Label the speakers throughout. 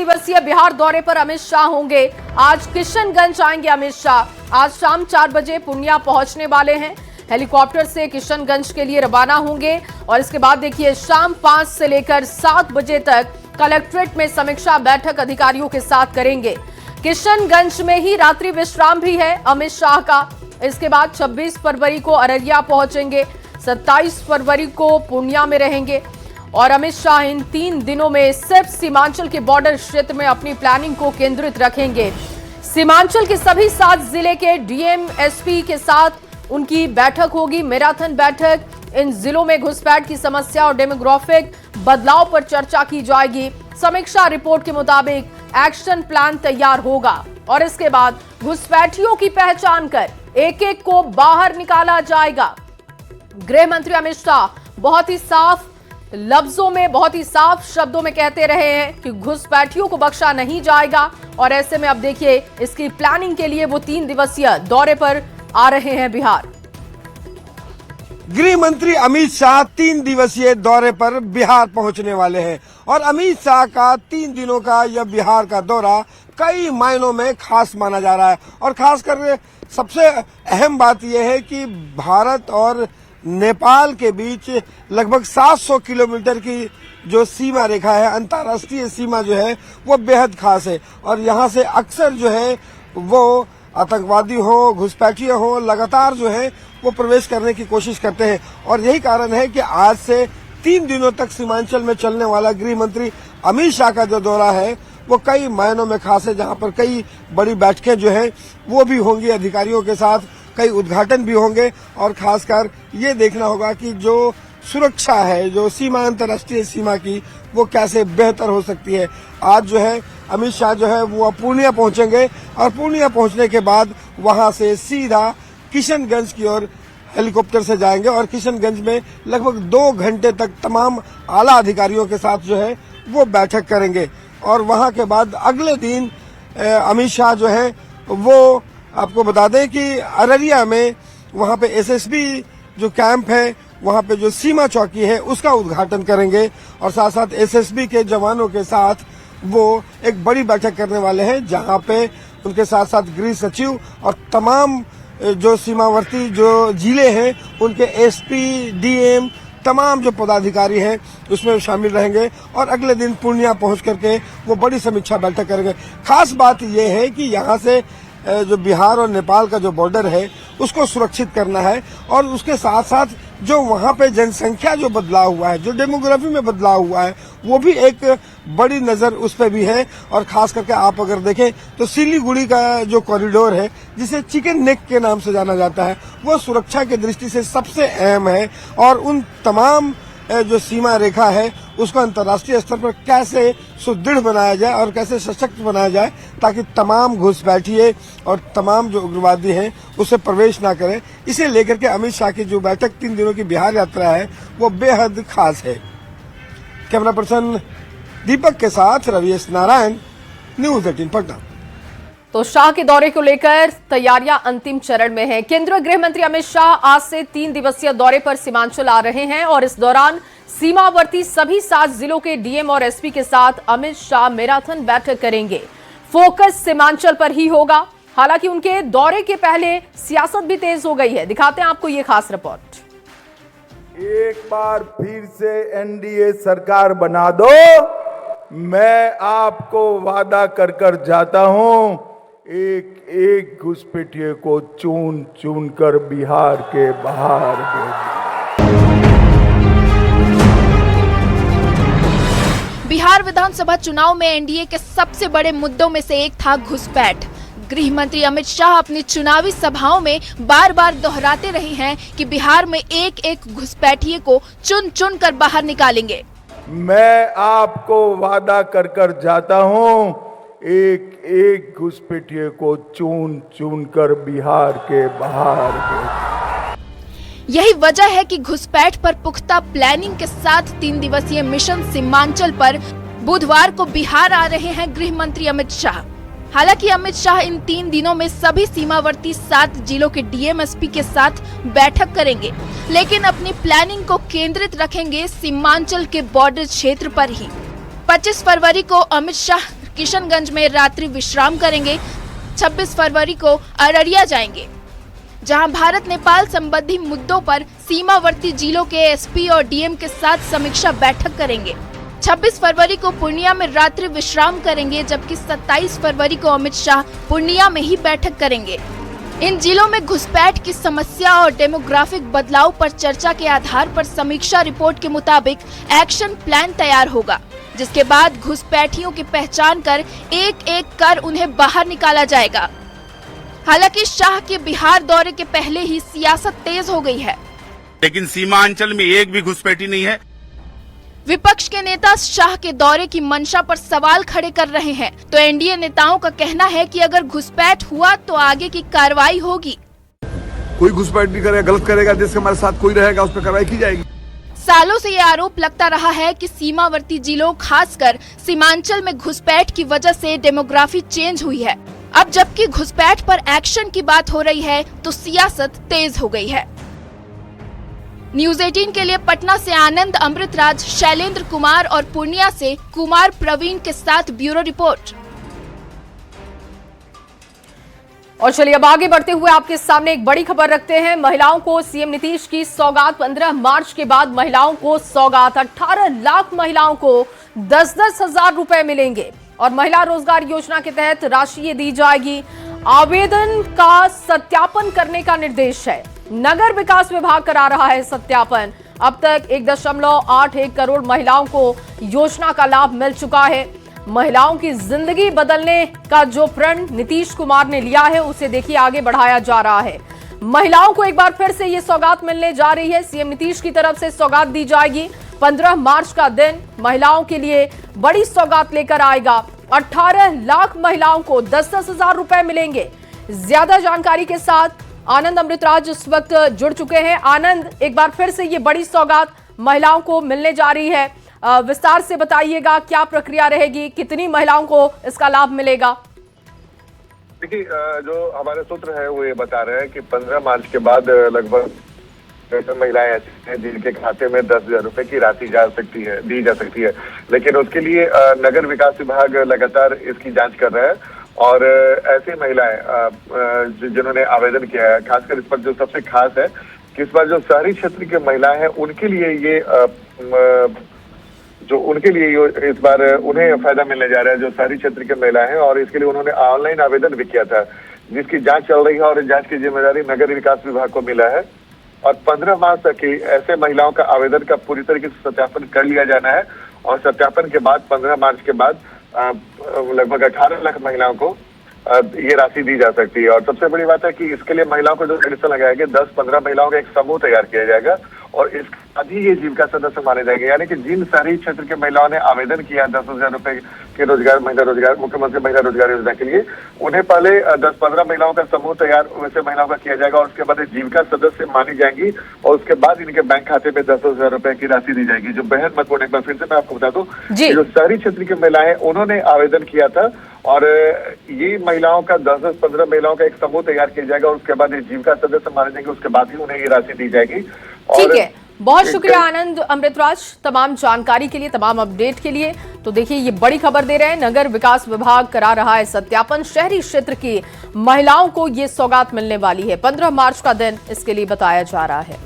Speaker 1: दिवसीय बिहार दौरे पर अमित शाह होंगे। आज किशनगंज आएंगे अमित शाह। आज शाम 4 बजे पूर्णिया पहुंचने वाले हैं। हेलीकॉप्टर से किशनगंज के लिए रवाना होंगे और इसके बाद देखिए शाम 5 से लेकर 7 बजे तक कलेक्ट्रेट में समीक्षा बैठक अधिकारियों के साथ करेंगे। किशनगंज में ही रात्रि विश्राम भी है अमित शाह का। इसके बाद 26 फरवरी को अररिया पहुंचेंगे, 27 फरवरी को पूर्णिया में रहेंगे और अमित शाह इन 3 दिनों में सिर्फ सीमांचल के बॉर्डर क्षेत्र में अपनी प्लानिंग को केंद्रित रखेंगे। सीमांचल के सभी 7 जिले के डीएम एसपी के साथ उनकी बैठक होगी, मैराथन बैठक। इन जिलों में घुसपैठ की समस्या और डेमोग्राफिक बदलाव पर चर्चा की जाएगी। समीक्षा रिपोर्ट के मुताबिक एक्शन प्लान तैयार होगा और इसके बाद घुसपैठियों की पहचान कर एक एक को बाहर निकाला जाएगा। गृह मंत्री अमित शाह बहुत ही साफ लफ्जों में, बहुत ही साफ शब्दों में कहते रहे हैं कि घुसपैठियों को बख्शा नहीं जाएगा और ऐसे में अब देखिए इसकी प्लानिंग के लिए वो 3 दिवसीय दौरे पर आ रहे हैं बिहार।
Speaker 2: गृह मंत्री अमित शाह 3 दिवसीय दौरे पर बिहार पहुंचने वाले हैं और अमित शाह का 3 दिनों का यह बिहार का दौरा कई मायनों में खास माना जा रहा है और खासकर सबसे अहम बात यह है कि भारत और नेपाल के बीच लगभग 700 किलोमीटर की जो सीमा रेखा है, अंतर्राष्ट्रीय सीमा जो है वो बेहद खास है और यहाँ से अक्सर जो है वो आतंकवादी हो, घुसपैठिए हो, लगातार जो है वो प्रवेश करने की कोशिश करते हैं और यही कारण है कि आज से 3 दिनों तक सीमांचल में चलने वाला गृह मंत्री अमित शाह का जो दौरा है वो कई मायनों में खास है, जहां पर कई बड़ी बैठकें जो है वो भी होंगी अधिकारियों के साथ, कई उद्घाटन भी होंगे और खासकर ये देखना होगा कि जो सुरक्षा है, जो सीमा अंतर्राष्ट्रीय सीमा की, वो कैसे बेहतर हो सकती है। आज जो है अमित शाह जो है वो पूर्णिया पहुंचेंगे और पूर्णिया पहुंचने के बाद वहां से सीधा किशनगंज की ओर हेलीकॉप्टर से जाएंगे और किशनगंज में लगभग 2 घंटे तक तमाम आला अधिकारियों के साथ जो है वो बैठक करेंगे और वहां के बाद अगले दिन अमित शाह जो है वो आपको बता दें कि अररिया में वहां पे एसएसबी जो कैंप है, वहां पे जो सीमा चौकी है उसका उद्घाटन करेंगे और साथ साथ एसएसबी के जवानों के साथ वो एक बड़ी बैठक करने वाले हैं, जहां पे उनके साथ साथ गृह सचिव और तमाम जो सीमावर्ती जो जिले हैं उनके एसपी, डीएम, तमाम जो पदाधिकारी हैं उसमें शामिल रहेंगे और अगले दिन पूर्णिया पहुंच करके वो बड़ी समीक्षा बैठक करेंगे। खास बात यह है कि यहाँ से जो बिहार और नेपाल का जो बॉर्डर है उसको सुरक्षित करना है और उसके साथ साथ जो वहाँ पे जनसंख्या जो बदलाव हुआ है, जो डेमोग्राफी में बदलाव हुआ है, वो भी एक बड़ी नजर उस पर भी है और खास करके आप अगर देखें तो सिलीगुड़ी का जो कॉरिडोर है जिसे चिकन नेक के नाम से जाना जाता है, वो सुरक्षा की दृष्टि से सबसे अहम है और उन तमाम जो सीमा रेखा है उसको अंतर्राष्ट्रीय स्तर पर कैसे सुदृढ़ बनाया जाए और कैसे सशक्त बनाया जाए ताकि तमाम घुसपैठिए और तमाम जो उग्रवादी हैं उसे प्रवेश ना करें। इसे लेकर के अमित शाह की जो बैठक 3 दिनों की बिहार यात्रा है वो बेहद खास है। कैमरा पर्सन दीपक के साथ रविश नारायण, न्यूज़ 18 पटना।
Speaker 1: तो शाह के दौरे को लेकर तैयारियां अंतिम चरण में है। केंद्रीय गृह मंत्री अमित शाह आज से 3 दिवसीय दौरे पर सीमांचल आ रहे हैं और इस दौरान सीमावर्ती सभी 7 जिलों के डीएम और एसपी के साथ अमित शाह मैराथन बैठक करेंगे। फोकस सीमांचल पर ही होगा। हालांकि उनके दौरे के पहले सियासत भी तेज हो गई है। दिखाते हैं आपको ये खास रिपोर्ट।
Speaker 3: एक बार फिर से एनडीए सरकार बना दो, मैं आपको वादा कर जाता हूं, एक एक घुसपैठिए को चुन चुन कर बिहार के बाहर भेज।
Speaker 4: बिहार विधानसभा चुनाव में एनडीए के सबसे बड़े मुद्दों में से एक था घुसपैठ। गृह मंत्री अमित शाह अपनी चुनावी सभाओं में बार बार दोहराते रहे हैं कि बिहार में एक एक घुसपैठिए को चुन चुन कर बाहर निकालेंगे।
Speaker 3: मैं आपको वादा कर जाता हूं, एक एक घुसपैठिए को चुन चुन कर बिहार के बाहर भेज।
Speaker 4: यही वजह है कि घुसपैठ पर पुख्ता प्लानिंग के साथ 3 दिवसीय मिशन सीमांचल पर बुधवार को बिहार आ रहे हैं गृह मंत्री अमित शाह। हालांकि अमित शाह इन 3 दिनों में सभी सीमावर्ती 7 जिलों के डीएम एसपी के साथ बैठक करेंगे, लेकिन अपनी प्लानिंग को केंद्रित रखेंगे सीमांचल के बॉर्डर क्षेत्र पर ही। 25 फरवरी को अमित शाह किशनगंज में रात्रि विश्राम करेंगे। 26 फरवरी को अररिया जाएंगे, जहां भारत नेपाल संबंधी मुद्दों पर सीमावर्ती जिलों के एसपी और डीएम के साथ समीक्षा बैठक करेंगे। 26 फरवरी को पूर्णिया में रात्रि विश्राम करेंगे, जबकि 27 फरवरी को अमित शाह पूर्णिया में ही बैठक करेंगे। इन जिलों में घुसपैठ की समस्या और डेमोग्राफिक बदलाव पर चर्चा के आधार पर समीक्षा रिपोर्ट के मुताबिक एक्शन प्लान तैयार होगा, जिसके बाद घुसपैठियों की पहचान कर एक एक कर उन्हें बाहर निकाला जाएगा। हालांकि शाह के बिहार दौरे के पहले ही सियासत तेज हो गई है,
Speaker 5: लेकिन सीमांचल में एक भी घुसपैठी नहीं है।
Speaker 4: विपक्ष के नेता शाह के दौरे की मंशा पर सवाल खड़े कर रहे हैं, तो एनडीए नेताओं का कहना है कि अगर घुसपैठ हुआ तो आगे की कार्रवाई होगी।
Speaker 6: कोई घुसपैठ नहीं करेगा, गलत करेगा, देश के हमारे साथ कोई रहेगा, उस पर कार्रवाई की जाएगी।
Speaker 4: सालों से ये आरोप लगता रहा है कि सीमावर्ती जिलों, खासकर सीमांचल में घुसपैठ की वजह से डेमोग्राफी चेंज हुई है। अब जबकि घुसपैठ पर एक्शन की बात हो रही है, तो सियासत तेज हो गई है। न्यूज 18 के लिए पटना से आनंद अमृतराज, शैलेंद्र कुमार और पूर्णिया से कुमार प्रवीण के साथ ब्यूरो रिपोर्ट।
Speaker 1: और चलिए अब आगे बढ़ते हुए आपके सामने एक बड़ी खबर रखते हैं। महिलाओं को सीएम नीतीश की सौगात। 15 मार्च के बाद महिलाओं को सौगात। 18 लाख महिलाओं को 10-10 हजार रुपए मिलेंगे और महिला रोजगार योजना के तहत राशि ये दी जाएगी। आवेदन का सत्यापन करने का निर्देश है। नगर विकास विभाग करा रहा है सत्यापन। अब तक 1.81 करोड़ महिलाओं को योजना का लाभ मिल चुका है। महिलाओं की जिंदगी बदलने का जो प्रण नीतीश कुमार ने लिया है, उसे देखिए आगे बढ़ाया जा रहा है। महिलाओं को एक बार फिर से ये सौगात मिलने जा रही है। सीएम नीतीश की तरफ से सौगात दी जाएगी। 15 मार्च का दिन महिलाओं के लिए बड़ी सौगात लेकर आएगा। 18 लाख महिलाओं को 10-10 हजार रुपए मिलेंगे। ज्यादा जानकारी के साथ आनंद अमृतराज इस वक्त जुड़ चुके हैं। आनंद, एक बार फिर से ये बड़ी सौगात महिलाओं को मिलने जा रही है, विस्तार से बताइएगा, क्या प्रक्रिया रहेगी, कितनी महिलाओं को इसका लाभ मिलेगा?
Speaker 7: देखिए, जो हमारे सूत्र है वो ये बता रहे हैं कि 15 मार्च के बाद लगभग महिलाएं ऐसी हैं जिनके खाते में 10,000 रुपए की राशि दी जा सकती है। लेकिन उसके लिए नगर विकास विभाग लगातार इसकी जांच कर रहा है और ऐसी महिलाएं जिन्होंने आवेदन किया है, खासकर इस पर जो सबसे खास है कि इस बार जो शहरी क्षेत्र की महिलाएं हैं उनके लिए ये इस बार उन्हें फायदा मिलने जा रहा है, जो शहरी क्षेत्र की महिलाएं हैं। और इसके लिए उन्होंने ऑनलाइन आवेदन भी किया था, जिसकी जांच चल रही है और इस जांच की जिम्मेदारी नगर विकास विभाग को मिला है। और 15 मार्च तक ही ऐसे महिलाओं का आवेदन का पूरी तरीके से सत्यापन कर लिया जाना है और सत्यापन के बाद 15 मार्च के बाद लगभग 18 लाख महिलाओं को ये राशि दी जा सकती है। और सबसे बड़ी बात है कि इसके लिए महिलाओं को जो रजिस्टर लगाया गया, 10-15 महिलाओं का एक समूह तैयार किया जाएगा और इसके बाद ही ये जीविका सदस्य माने जाएंगे। यानी कि जिन शहरी क्षेत्र के महिलाओं ने आवेदन किया 10,000 रुपए के मुख्यमंत्री महिला रोजगार योजना के लिए, उन्हें पहले 10-15 महिलाओं का समूह तैयार वैसे महिलाओं का किया जाएगा और उसके बाद जीविका सदस्य मानी जाएंगी और उसके बाद इनके बैंक खाते में 10,000 रुपए की राशि दी जाएगी, जो बेहद महत्वपूर्ण। एक बार फिर से मैं आपको बता दूं, जो शहरी क्षेत्र की महिलाएं उन्होंने आवेदन किया था और ये महिलाओं का 10-15 महिलाओं का एक समूह तैयार किया जाएगा और उसके बाद जीविका सदस्य माने जाएंगे, उसके बाद ही उन्हें ये राशि दी जाएगी।
Speaker 1: ठीक है, बहुत शुक्रिया आनंद अमृतराज तमाम जानकारी के लिए, तमाम अपडेट के लिए। तो देखिए ये बड़ी खबर दे रहे हैं, नगर विकास विभाग करा रहा है सत्यापन। शहरी क्षेत्र की महिलाओं को ये सौगात मिलने वाली है। 15 मार्च का दिन इसके लिए बताया जा रहा है।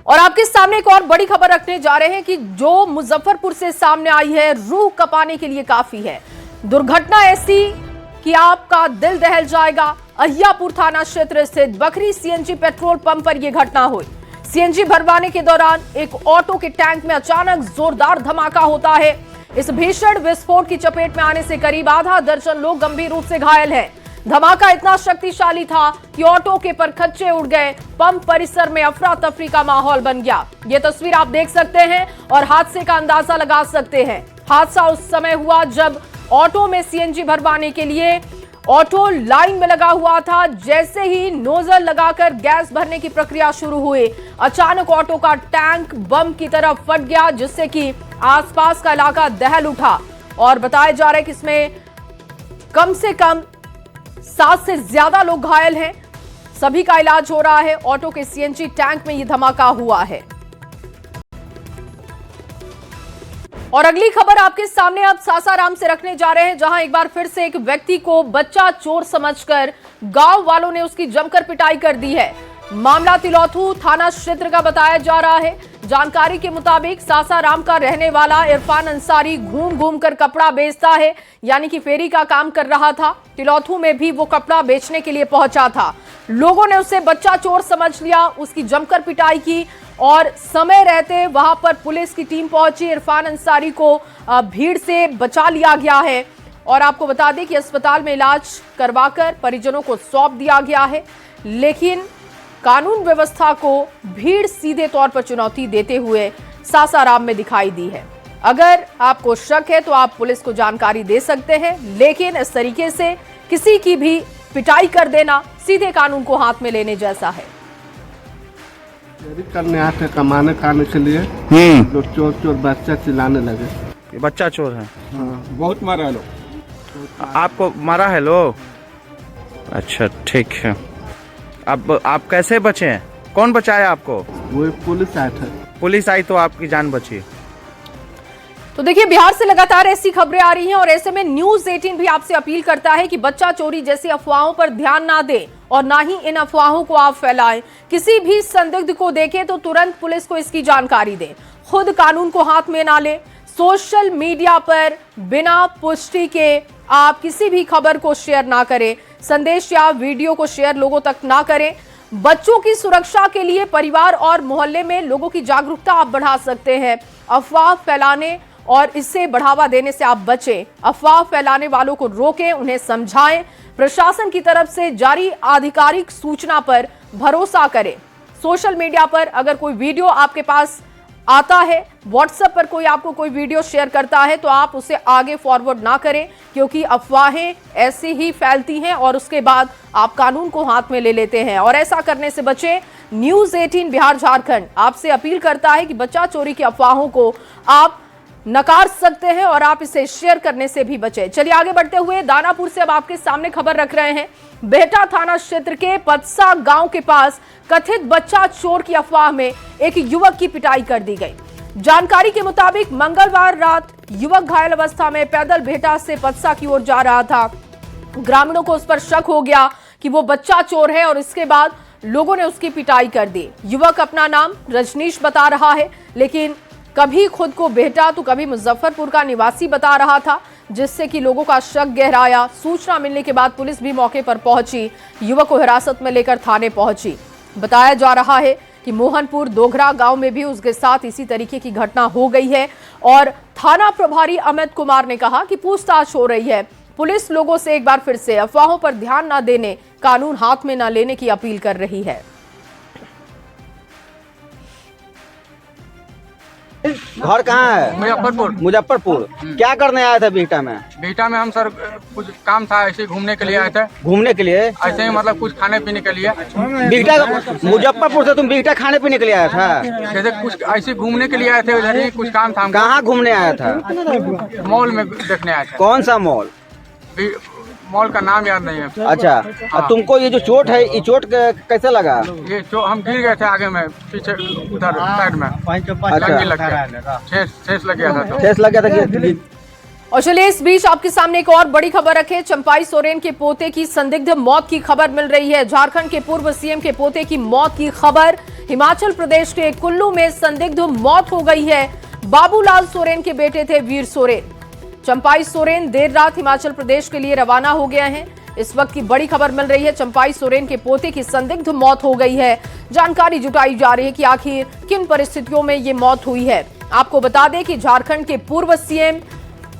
Speaker 1: और आपके सामने एक और बड़ी खबर रखने जा रहे हैं कि जो मुजफ्फरपुर से सामने आई है, रूह कपाने के लिए काफी है। दुर्घटना ऐसी कि आपका दिल दहल जाएगा। अहियापुर थाना क्षेत्र स्थित बखरी सीएनजी पेट्रोल पंप पर यह घटना हुई। सीएनजी भरवाने के दौरान एक ऑटो के टैंक में अचानक जोरदार धमाका होता है। इस भीषण विस्फोट की चपेट में आने से करीब आधा दर्जन लोग गंभीर रूप से घायल हैं। धमाका इतना शक्तिशाली था कि ऑटो के परखच्चे उड़ गए। पंप परिसर में अफरा तफरी का माहौल बन गया। ये तस्वीर आप देख सकते हैं और हादसे का अंदाजा लगा सकते हैं। हादसा उस समय हुआ जब ऑटो में सीएनजी भरवाने के लिए ऑटो लाइन में लगा हुआ था। जैसे ही नोजल लगाकर गैस भरने की प्रक्रिया शुरू हुई, अचानक ऑटो का टैंक बम की तरफ फट गया, जिससे कि आसपास का इलाका दहल उठा। और बताया जा रहा है कि इसमें कम से कम 7 से ज्यादा लोग घायल हैं। सभी का इलाज हो रहा है। ऑटो के सीएनजी टैंक में यह धमाका हुआ है। और अगली खबर आपके सामने अब सासाराम से रखने जा रहे हैं, जहां एक बार फिर से एक व्यक्ति को बच्चा चोर समझकर गांव वालों ने उसकी जमकर पिटाई कर दी है। मामला तिलौथू थाना क्षेत्र का बताया जा रहा है। जानकारी के मुताबिक सासाराम का रहने वाला इरफान अंसारी घूम घूम कर कपड़ा बेचता है, यानी कि फेरी का काम कर रहा था। तिलौथू में भी वो कपड़ा बेचने के लिए पहुंचा था। लोगों ने उसे बच्चा चोर समझ लिया, उसकी जमकर पिटाई की और समय रहते वहां पर पुलिस की टीम पहुंची। इरफान अंसारी को भीड़ से बचा लिया गया है और आपको बता दें कि अस्पताल में इलाज करवाकर परिजनों को सौंप दिया गया है। लेकिन कानून व्यवस्था को भीड़ सीधे तौर पर चुनौती देते हुए सासाराम में दिखाई दी है। अगर आपको शक है तो आप पुलिस को जानकारी दे सकते हैं, लेकिन इस तरीके से किसी की भी पिटाई कर देना सीधे कानून को हाथ में लेने जैसा है।
Speaker 8: करने आते कमाने खाने के लिए लोग चोर चोर बच्चा चिल्लाने लगे।
Speaker 9: ये बच्चा चोर है?
Speaker 8: हाँ, बहुत मारा है लोग।
Speaker 9: आपको मारा है लोग? अच्छा ठीक है। अब आप कैसे बचे हैं? कौन बचाया आपको?
Speaker 8: वो पुलिस आया था।
Speaker 9: पुलिस आई तो आपकी जान बची।
Speaker 1: तो देखिए, बिहार से लगातार ऐसी खबरें आ रही हैं और ऐसे में न्यूज़ 18 भी आपसे अपील करता है कि बच्चा चोरी जैसी अफवाहों पर ध्यान ना दें और ना ही इन अफवाहों को आप फैलाएं। किसी भी संदिग्ध को देखें तो तुरंत पुलिस को इसकी जानकारी दें। खुद कानून को हाथ में ना लें। सोशल मीडिया पर बिना पुष्टि के आप किसी भी खबर को शेयर ना करें। संदेश या वीडियो को शेयर लोगों तक ना करें। बच्चों की सुरक्षा के लिए परिवार और मोहल्ले में लोगों की जागरूकता आप बढ़ा सकते हैं। अफवाह फैलाने और इससे बढ़ावा देने से आप बचें। अफवाह फैलाने वालों को रोकें, उन्हें समझाएं। प्रशासन की तरफ से जारी आधिकारिक सूचना पर भरोसा करें। सोशल मीडिया पर अगर कोई वीडियो आपके पास आता है, व्हाट्सएप पर कोई आपको कोई वीडियो शेयर करता है, तो आप उसे आगे फॉरवर्ड ना करें, क्योंकि अफवाहें ऐसे ही फैलती हैं और उसके बाद आप कानून को हाथ में ले लेते हैं और ऐसा करने से बचें। न्यूज़ 18 बिहार झारखंड आपसे अपील करता है कि बच्चा चोरी की अफवाहों को आप नकार सकते हैं और आप इसे शेयर करने से भी बचें। चलिए आगे बढ़ते हुए दानापुर से अब आपके सामने खबर रख रहे हैं। बेहटा थाना क्षेत्र के पतसा गांव के पास कथित बच्चा चोर की अफवाह में एक युवक की पिटाई कर दी गई। जानकारी के मुताबिक मंगलवार रात युवक घायल अवस्था में पैदल बेहटा से पतसा की ओर जा रहा था। ग्रामीणों को उस पर शक हो गया कि वो बच्चा चोर है और इसके बाद लोगों ने उसकी पिटाई कर दी। युवक अपना नाम रजनीश बता रहा है, लेकिन कभी खुद को बेहटा तो कभी मुजफ्फरपुर का निवासी बता रहा था, जिससे कि लोगों का शक गहराया। सूचना मिलने के बाद पुलिस भी मौके पर पहुंची, युवक को हिरासत में लेकर थाने पहुंची। बताया जा रहा है कि मोहनपुर दोघरा गांव में भी उसके साथ इसी तरीके की घटना हो गई है और थाना प्रभारी अमित कुमार ने कहा कि पूछताछ हो रही है। पुलिस लोगों से एक बार फिर से अफवाहों पर ध्यान न देने, कानून हाथ में न लेने की अपील कर रही है।
Speaker 10: घर कहाँ है?
Speaker 11: मुजफ्फरपुर।
Speaker 10: मुजफ्फरपुर। क्या करने आए थे बिहटा में?
Speaker 11: बिहटा में हम सर कुछ काम था, ऐसे घूमने के लिए आए थे।
Speaker 10: घूमने के लिए?
Speaker 11: ऐसे ही मतलब कुछ खाने पीने के लिए।
Speaker 10: बिहटा मुजफ्फरपुर से तुम बिहटा खाने पीने के लिए आया था?
Speaker 11: जैसे कुछ ऐसे घूमने के लिए आए थे, उधर ही कुछ काम था।
Speaker 10: कहाँ घूमने आया था?
Speaker 11: मॉल में देखने आए थे।
Speaker 10: कौन सा मॉल?
Speaker 11: मॉल का नाम याद नहीं है।
Speaker 10: अच्छा। हाँ। तुमको ये जो चोट है, ये चोट कैसे लगा?
Speaker 11: ये हम गिर गए थे आगे में, पीछे उधर साइड में।
Speaker 10: अच्छा।
Speaker 11: ठेस लग गया था।
Speaker 10: ठेस लग गया था।
Speaker 1: और चलिए इस बीच आपके सामने एक और बड़ी खबर रखे। चंपाई सोरेन के पोते की संदिग्ध मौत की खबर मिल रही है। झारखंड के पूर्व सीएम के पोते की मौत की खबर। हिमाचल प्रदेश के कुल्लू में संदिग्ध मौत हो गई है। बाबूलाल सोरेन के बेटे थे वीर सोरेन। चंपाई सोरेन देर रात हिमाचल प्रदेश के लिए रवाना हो गए हैं। इस वक्त की बड़ी खबर मिल रही है, चंपाई सोरेन के पोते की संदिग्ध मौत हो गई है। जानकारी जुटाई जा रही है कि आखिर किन परिस्थितियों में ये मौत हुई है। आपको बता दें कि झारखंड के पूर्व सीएम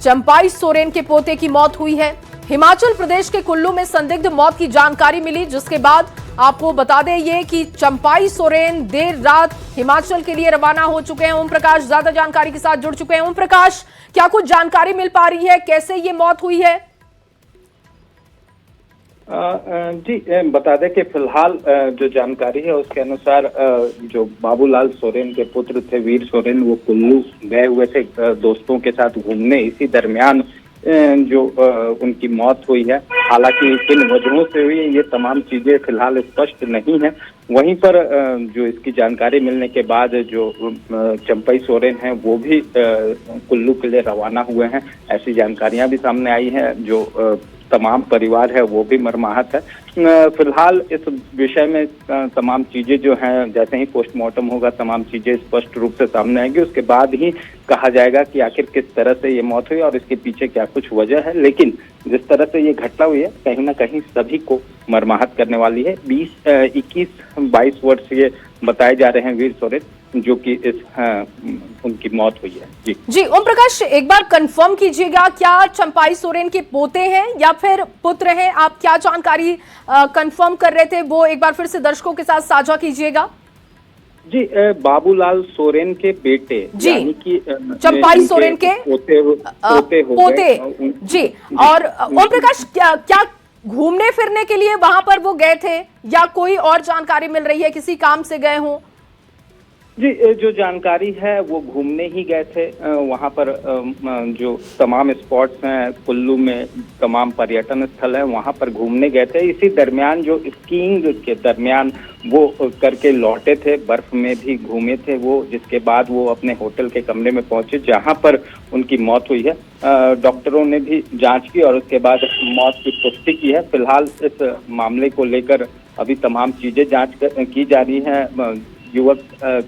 Speaker 1: चंपाई सोरेन के पोते की मौत हुई है। हिमाचल प्रदेश के कुल्लू में संदिग्ध मौत की जानकारी मिली, जिसके बाद आपको बता दें ये कि चंपाई सोरेन देर रात हिमाचल के लिए रवाना हो चुके हैं। ओम प्रकाश ज्यादा जानकारी के साथ जुड़ चुके हैं। ओम प्रकाश, क्या कुछ जानकारी मिल पा रही है, कैसे ये मौत हुई है?
Speaker 12: जी बता दें कि फिलहाल जो जानकारी है उसके अनुसार जो बाबूलाल सोरेन के पुत्र थे वीर सोरेन, वो कुल्लू गए हुए थे दोस्तों के साथ घूमने। इसी दरमियान जो उनकी मौत हुई है। हालांकि किन वजहों से हुई ये तमाम चीजें फिलहाल स्पष्ट नहीं है। वहीं पर जो इसकी जानकारी मिलने के बाद जो चंपई सोरेन हैं वो भी कुल्लू के लिए रवाना हुए हैं, ऐसी जानकारियां भी सामने आई हैं। जो तमाम परिवार है वो भी मर्माहत है। फिलहाल इस विषय में तमाम चीजें जो हैं, जैसे ही पोस्टमार्टम होगा तमाम चीजें स्पष्ट रूप से सामने आएंगी। उसके बाद ही कहा जाएगा कि आखिर किस तरह से ये मौत हुई और इसके पीछे क्या कुछ वजह है। लेकिन जिस तरह से ये घटना हुई है कहीं ना कहीं सभी को मर्माहत करने वाली है। 21-22 वर्ष ये बताए जा रहे हैं वीर सोरेन, जो कि इस उनकी मौत हुई है।
Speaker 1: जी ओम प्रकाश, एक बार कंफर्म कीजिएगा, क्या चंपाई सोरेन के पोते हैं या फिर पुत्र हैं? आप क्या जानकारी कंफर्म कर रहे थे वो एक बार फिर से दर्शकों के साथ साझा कीजिएगा।
Speaker 12: जी, बाबूलाल सोरेन के बेटे, यानी कि
Speaker 1: चंपाई सोरेन के पोते जी। और ओम प्रकाश, क्या घूमने फिरने के लिए वहां पर वो गए थे या कोई और जानकारी मिल रही है, किसी काम से गए हों?
Speaker 12: जी, जो जानकारी है वो घूमने ही गए थे। वहाँ पर जो तमाम स्पॉट्स हैं कुल्लू में, तमाम पर्यटन स्थल हैं, वहाँ पर घूमने गए थे। इसी दरमियान जो स्कीइंग के दरमियान वो करके लौटे थे, बर्फ में भी घूमे थे वो, जिसके बाद वो अपने होटल के कमरे में पहुंचे जहाँ पर उनकी मौत हुई है। डॉक्टरों ने भी जांच की और उसके बाद मौत की पुष्टि की है। फिलहाल इस मामले को लेकर अभी तमाम चीजें जांच की जा रही हैं। युवक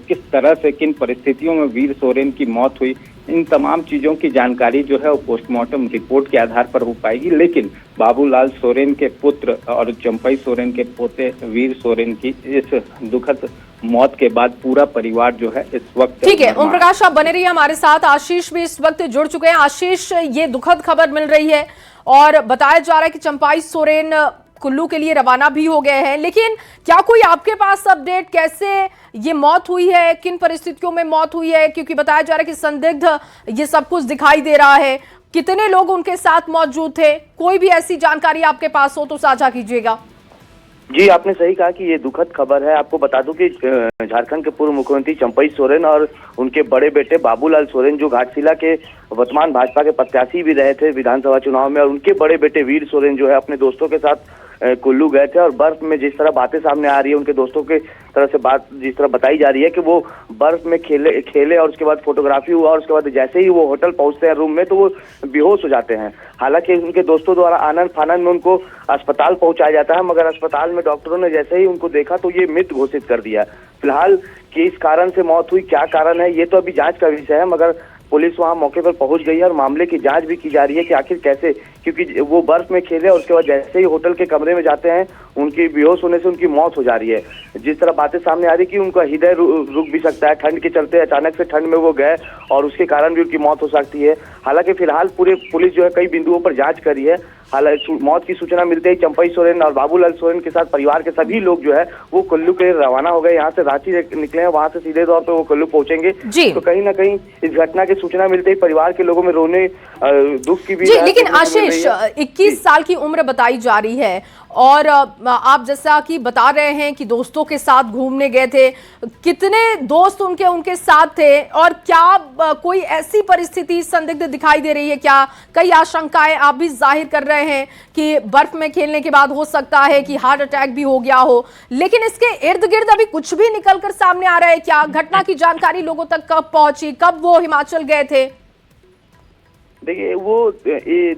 Speaker 12: किस तरह से, किन परिस्थितियों में वीर सोरेन की मौत हुई, इन तमाम चीजों की जानकारी जो है वो पोस्टमार्टम रिपोर्ट के आधार पर हो पाएगी। लेकिन बाबूलाल सोरेन के पुत्र और चंपई सोरेन के पोते वीर सोरेन की इस दुखद मौत के बाद पूरा परिवार जो है इस वक्त।
Speaker 1: ठीक है ओम प्रकाश, आप बने रहिए हमारे साथ। आशीष भी इस वक्त जुड़ चुके हैं। आशीष, ये दुखद खबर मिल रही है और बताया जा रहा है कि चंपाई सोरेन कुल्लू के लिए रवाना भी हो गए हैं, लेकिन क्या कोई आपके पास अपडेट, कैसे ये मौत हुई है, किन परिस्थितियों में मौत हुई है? क्योंकि बताया जा रहा है कि संदिग्ध ये सब कुछ दिखाई दे रहा है। कितने लोग उनके साथ मौजूद थे? कोई भी ऐसी जानकारी आपके पास हो तो साझा कीजिएगा।
Speaker 13: जी, आपने सही कहा कि ये दुखद खबर है। आपको बता दूं कि झारखंड के पूर्व मुख्यमंत्री चंपई सोरेन और उनके बड़े बेटे बाबूलाल सोरेन, जो घाटशिला के वर्तमान भाजपा के प्रत्याशी भी रहे थे विधानसभा चुनाव में, और उनके बड़े बेटे वीर सोरेन जो है अपने दोस्तों के साथ कुल्लू गए थे। और बर्फ में जिस तरह बातें सामने आ रही है, उनके दोस्तों के तरह से बात जिस तरह बताई जा रही है कि वो बर्फ में खेले और उसके बाद फोटोग्राफी हुआ और उसके बाद जैसे ही वो होटल पहुंचते हैं रूम में तो वो बेहोश हो जाते हैं। हालांकि उनके दोस्तों द्वारा आनंद फानन में उनको अस्पताल पहुंचाया जाता है, मगर अस्पताल में डॉक्टरों ने जैसे ही उनको देखा तो ये मृत घोषित कर दिया। फिलहाल किस कारण से मौत हुई, क्या कारण है, ये तो अभी जांच का विषय है। मगर पुलिस वहां मौके पर पहुंच गई है और मामले की जांच भी की जा रही है कि आखिर कैसे, क्योंकि वो बर्फ में खेले और उसके बाद जैसे ही होटल के कमरे में जाते हैं उनकी बेहोश होने से उनकी मौत हो जा रही है। जिस तरह बातें सामने आ रही कि उनका हृदय रुक भी सकता है, ठंड के चलते अचानक से ठंड में वो गए और उसके कारण भी उनकी मौत हो सकती है। हालांकि फिलहाल पूरे पुलिस जो है कई बिंदुओं पर जांच कर रही है। हालांकि मौत की सूचना मिलते ही चंपई सोरेन और बाबूलाल सोरेन के साथ परिवार के सभी लोग जो है वो कुल्लू के रवाना हो गए। यहाँ से रांची निकले हैं, वहां से सीधे तौर पे वो कुल्लू पहुंचेंगे। तो कहीं ना कहीं इस घटना की सूचना मिलते ही परिवार के लोगों में रोने, दुख की भी।
Speaker 1: लेकिन आशीष, 21 साल की उम्र बताई जा रही है और आप जैसा कि बता रहे हैं कि दोस्तों के साथ घूमने गए थे, कितने दोस्त उनके साथ थे और क्या कोई ऐसी परिस्थिति संदिग्ध दिखाई दे रही है क्या? कई आशंकाएं आप भी जाहिर कर रहे हैं कि बर्फ में खेलने के बाद हो सकता है कि हार्ट अटैक भी हो गया हो, लेकिन इसके इर्द गिर्द अभी कुछ भी निकलकर सामने आ रहा है क्या? घटना की जानकारी लोगों तक कब पहुंची, कब वो हिमाचल गए थे?
Speaker 13: देखिए, वो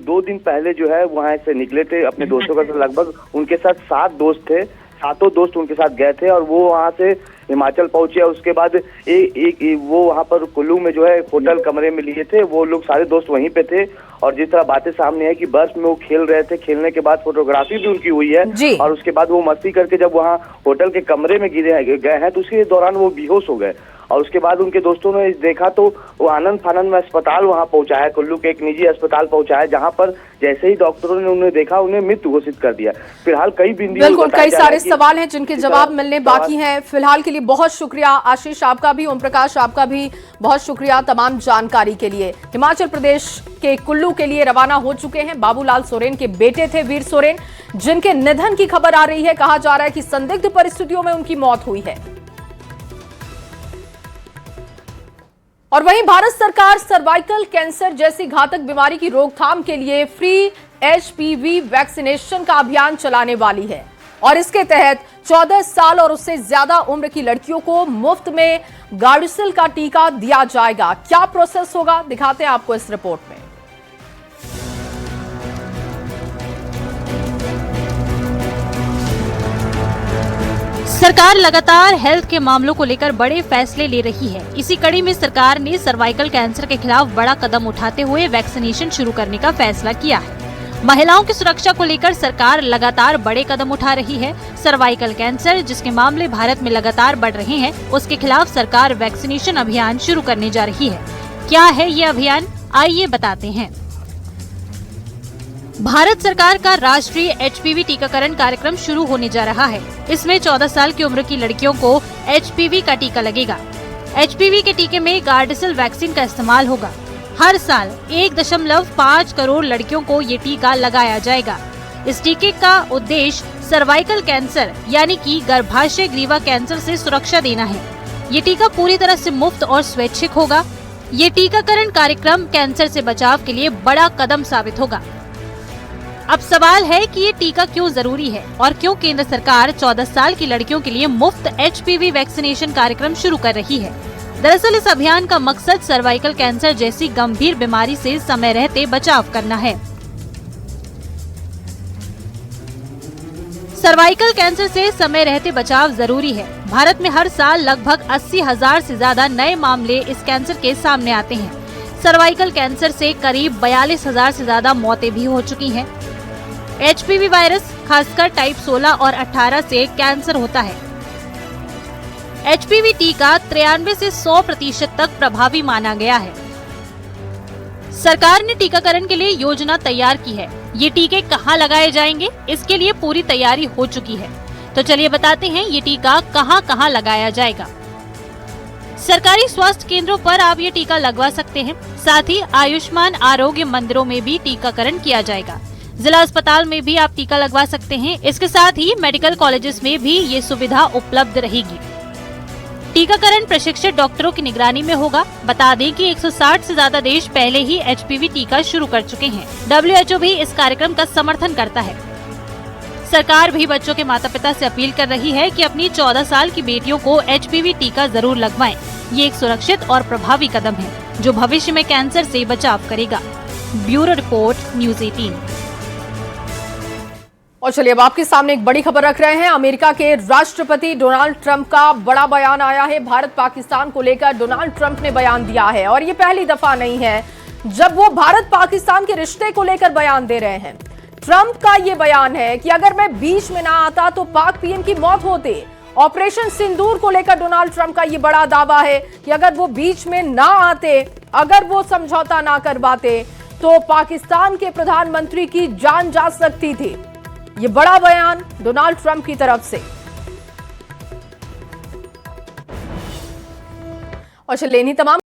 Speaker 13: 2 दिन पहले जो है वहां से निकले थे अपने दोस्तों का, लगभग उनके साथ 7 दोस्त थे, 7 दोस्त उनके साथ गए थे और वो वहां से हिमाचल पहुंचे। उसके बाद वो वहां पर कुल्लू में जो है होटल कमरे में लिए थे, वो लोग सारे दोस्त वहीं पे थे। और जिस तरह बातें सामने है कि बर्फ में वो खेल रहे थे, खेलने के बाद फोटोग्राफी भी उनकी हुई है और उसके बाद वो मस्ती करके जब वहाँ होटल के कमरे में गए हैं तो उसके दौरान वो बेहोश हो गए। और उसके बाद उनके दोस्तों ने देखा तो वो आनंद फानन में अस्पताल वहां पहुंचाया, कुल्लू के एक निजी अस्पताल पहुंचाया, जहां पर जैसे ही डॉक्टरों ने उन्हें देखा उन्हें मृत घोषित कर दिया। फिलहाल कई बिंदु,
Speaker 1: बिल्कुल कई सारे सवाल हैं जिनके जवाब मिलने बाकी हैं। फिलहाल के लिए बहुत शुक्रिया आशीष, आपका भी, ओम प्रकाश आपका भी बहुत शुक्रिया तमाम जानकारी के लिए। हिमाचल प्रदेश के कुल्लू के लिए रवाना हो चुके हैं बाबूलाल सोरेन के बेटे थे वीर सोरेन, जिनके निधन की खबर आ रही है। कहा जा रहा है कि संदिग्ध परिस्थितियों में उनकी मौत हुई है। और वहीं भारत सरकार सर्वाइकल कैंसर जैसी घातक बीमारी की रोकथाम के लिए फ्री HPV वैक्सीनेशन का अभियान चलाने वाली है और इसके तहत 14 साल और उससे ज्यादा उम्र की लड़कियों को मुफ्त में गार्डिसिल का टीका दिया जाएगा। क्या प्रोसेस होगा दिखाते हैं आपको इस रिपोर्ट में।
Speaker 14: सरकार लगातार हेल्थ के मामलों को लेकर बड़े फैसले ले रही है। इसी कड़ी में सरकार ने सर्वाइकल कैंसर के खिलाफ बड़ा कदम उठाते हुए वैक्सीनेशन शुरू करने का फैसला किया है। महिलाओं की सुरक्षा को लेकर सरकार लगातार बड़े कदम उठा रही है। सर्वाइकल कैंसर जिसके मामले भारत में लगातार बढ़ रहे हैं, उसके खिलाफ सरकार वैक्सीनेशन अभियान शुरू करने जा रही है। क्या है ये अभियान, आइए बताते हैं। भारत सरकार का राष्ट्रीय HPV टीकाकरण कार्यक्रम शुरू होने जा रहा है। इसमें 14 साल की उम्र की लड़कियों को HPV का टीका लगेगा। HPV के टीके में गार्डिसिल वैक्सीन का इस्तेमाल होगा। हर साल 1.5 करोड़ लड़कियों को ये टीका लगाया जाएगा। इस टीके का उद्देश्य सर्वाइकल कैंसर यानी कि गर्भाशय ग्रीवा कैंसर से सुरक्षा देना है। ये टीका पूरी तरह से मुफ्त और स्वैच्छिक होगा। ये टीकाकरण कार्यक्रम कैंसर से बचाव के लिए बड़ा कदम साबित होगा। अब सवाल है कि ये टीका क्यों जरूरी है और क्यों केंद्र सरकार 14 साल की लड़कियों के लिए मुफ्त HPV वैक्सीनेशन कार्यक्रम शुरू कर रही है। दरअसल इस अभियान का मकसद सर्वाइकल कैंसर जैसी गंभीर बीमारी से समय रहते बचाव करना है। सर्वाइकल कैंसर से समय रहते बचाव जरूरी है। भारत में हर साल लगभग 80,000 से ज्यादा नए मामले इस कैंसर के सामने आते हैं। सर्वाइकल कैंसर से करीब 42,000 से ज्यादा मौतें भी हो चुकी हैं। HPV वायरस खासकर टाइप 16 और 18 से कैंसर होता है। HPV टीका 93 से 100% तक प्रभावी माना गया है। सरकार ने टीकाकरण के लिए योजना तैयार की है। ये टीके कहाँ लगाए जाएंगे, इसके लिए पूरी तैयारी हो चुकी है। तो चलिए बताते हैं ये टीका कहाँ लगाया जाएगा। सरकारी स्वास्थ्य केंद्रों पर आप ये टीका लगवा सकते हैं। साथ ही आयुष्मान आरोग्य मंदिरों में भी टीकाकरण किया जाएगा। जिला अस्पताल में भी आप टीका लगवा सकते हैं। इसके साथ ही मेडिकल कॉलेजेस में भी ये सुविधा उपलब्ध रहेगी। टीकाकरण प्रशिक्षित डॉक्टरों की निगरानी में होगा। बता दें कि 160 से ज्यादा देश पहले ही HPV टीका शुरू कर चुके हैं। WHO भी इस कार्यक्रम का समर्थन करता है। सरकार भी बच्चों के माता पिता से अपील कर रही है कि अपनी 14 साल की बेटियों को HPV टीका जरूर लगवाएं। ये एक सुरक्षित और प्रभावी कदम है जो भविष्य में कैंसर से बचाव करेगा। Bureau report, news 18।
Speaker 1: और चलिए अब आपके सामने एक बड़ी खबर रख रहे हैं। अमेरिका के राष्ट्रपति डोनाल्ड ट्रंप का बड़ा बयान आया है। भारत पाकिस्तान को लेकर डोनाल्ड ट्रंप ने बयान दिया है और ये पहली दफा नहीं है जब वो भारत पाकिस्तान के रिश्ते को लेकर बयान दे रहे हैं। ट्रंप का ये बयान है कि अगर मैं बीच में ना आता तो पाक पीएम की मौत होती। ऑपरेशन सिंदूर को लेकर डोनाल्ड ट्रंप का ये बड़ा दावा है कि अगर वो बीच में ना आते, अगर वो समझौता ना करवाते तो पाकिस्तान के प्रधानमंत्री की जान जा सकती थी। ये बड़ा बयान डोनाल्ड ट्रंप की तरफ से। और चलिए तमाम